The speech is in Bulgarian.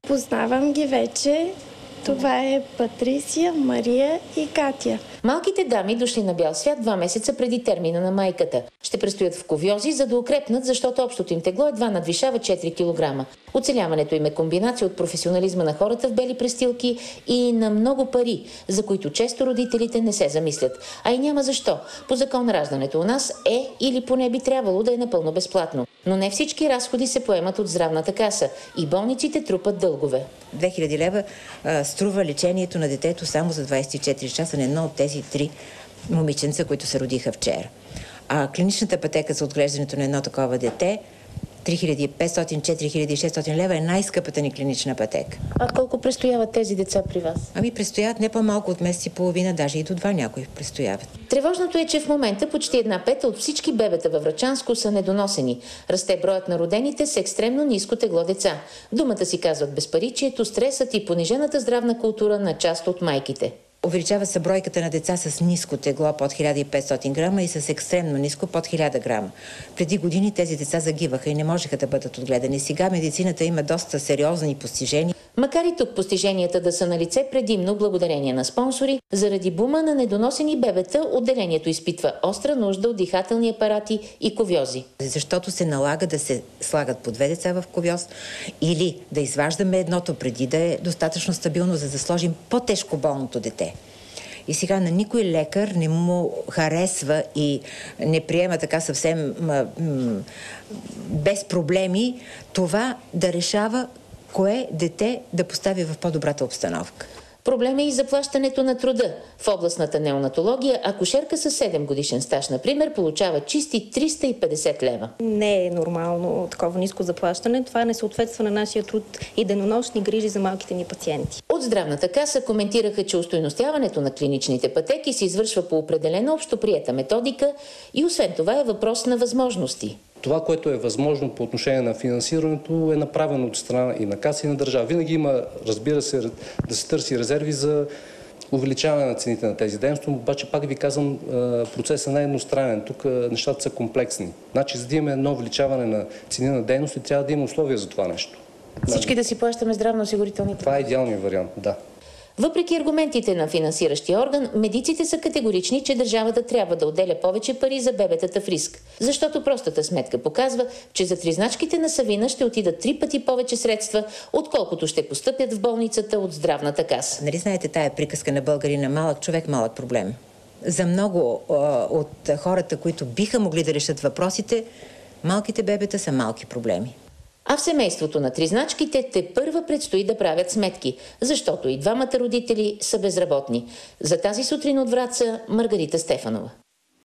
Познавам ги вече. Това е Патрисия, Мария и Катя. Малките дами дошли на бял свят 2 месеца преди термина на майката. Ще престоят в кувьози, за да укрепнат, защото общото им тегло едва надвишава 4 кг. Оцеляването им е комбинация от професионализма на хората в бели престилки и на много пари, за които често родителите не се замислят. А и няма защо. По закон раждането у нас е или поне би трябвало да е напълно безплатно. Но не всички разходи се поемат от здравната каса и болниците трупат дългове. 2000 лева струва лечението на детето само за 24 часа на едно от тези 3 момиченца, които се родиха вчера. А клиничната пътека за отглеждането на едно такова дете 3500-4600 лева е най-скъпата ни клинична пътека. А колко престояват тези деца при вас? Престояват не по-малко от месец и половина, даже и до 2 някои престояват. Тревожното е, че в момента почти 1/5 от всички бебета във Врачанско са недоносени. Расте броят на родените с екстремно ниско тегло деца. Думата си казват безпаричието, стресът и понижената здравна култура на част от майките. Увеличава се бройката на деца с ниско тегло под 1500 грама и с екстремно ниско под 1000 грама. Преди години тези деца загиваха и не можеха да бъдат отгледани. Сега медицината има доста сериозни постижения. Макар и тук постиженията да са на лице предимно благодарение на спонсори, заради бума на недоносени бебета отделението изпитва остра нужда от дихателни апарати и кувьози. Защото се налага да се слагат по 2 деца в кувьоз или да изваждаме едното преди да е достатъчно стабилно, за да сложим по-тежко болното дете. И сега на никой лекар не му харесва и не приема така съвсем без проблеми това да решава кое дете да постави в по-добрата обстановка. Проблем е и заплащането на труда. В областната неонатология акушерка с 7-годишен стаж, например, получава чисти 350 лева. Не е нормално такова ниско заплащане. Това не съответства на нашия труд и денонощни грижи за малките ни пациенти. От здравната каса коментираха, че устойностяването на клиничните пътеки се извършва по определена общоприета методика и освен това е въпрос на възможности. Това, което е възможно по отношение на финансирането, е направено от страна и на каса и на държава. Винаги има, разбира се, да се търси резерви за увеличаване на цените на тези дейности, обаче пак ви казвам, процесът не е едностранен. Тук нещата са комплексни. Значи, за да имаме едно увеличаване на цени на дейности, трябва да има условия за това нещо. Всички да си плащаме здравноосигурителните. Това е идеалният вариант, да. Въпреки аргументите на финансиращия орган, медиците са категорични, че държавата трябва да отделя повече пари за бебетата в риск. Защото простата сметка показва, че за тризначките на Савина ще отидат 3 пъти повече средства, отколкото ще постъпят в болницата от здравната каса. Нали знаете тая приказка на българина: малък човек, малък проблем? За много от хората, които биха могли да решат въпросите, малките бебета са малки проблеми. А в семейството на тризначките тепърва предстои да правят сметки, защото и двамата родители са безработни. За тази сутрин от Враца Маргарита Стефанова.